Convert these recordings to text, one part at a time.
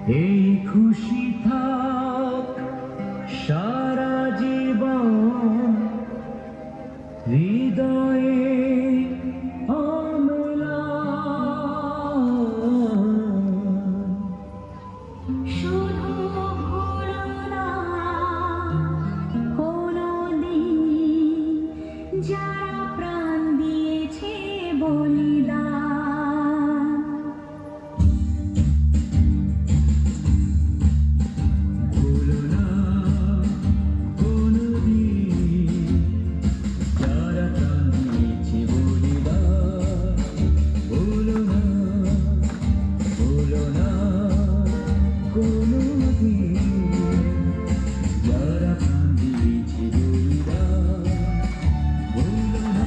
এই খুশি থাক সারা জীবন হৃদয়ে যারা প্রাণ দিয়েছে বলিদান, ভুলো না কোনদিন যারা প্রাণ দিয়েছে বলিদান, ভুলো না কোনদিন যারা প্রাণ দিয়েছে বলিদান, ভুলো না।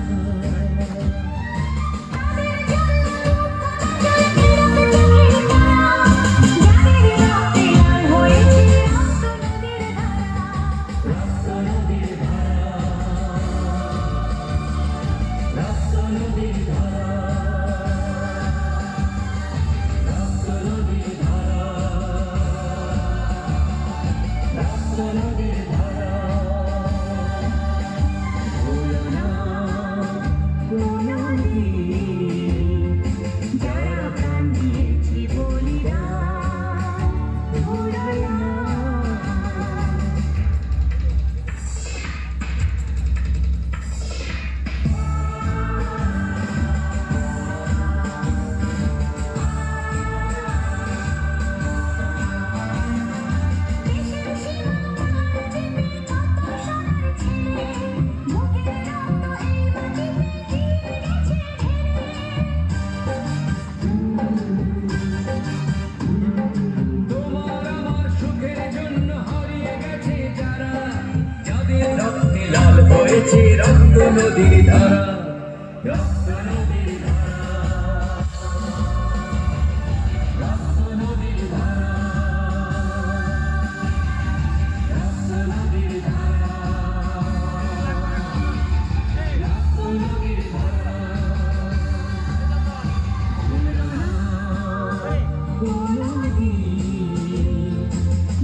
লাল হয়েছে রক্ত নদীর ধারা, রক্ত নদীর ধারা, রক্ত নদীর ধারা, রক্ত নদীর ধারা, রক্ত নদীর ধারা, কোনদিন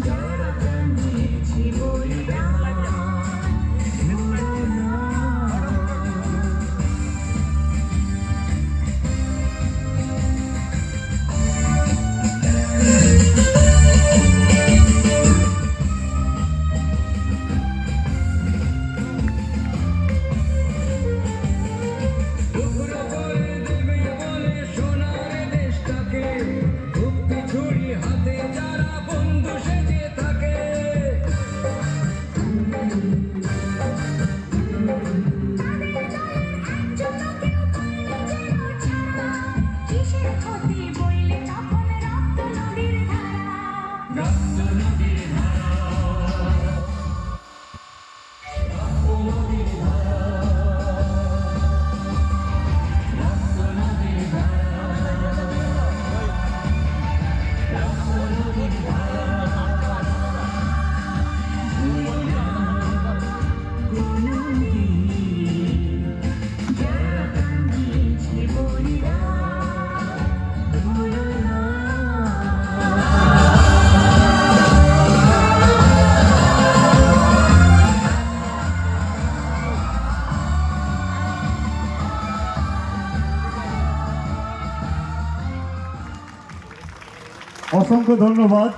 যারা প্রাণ দিয়েছে বলিদান, অসংখ্য ধন্যবাদ।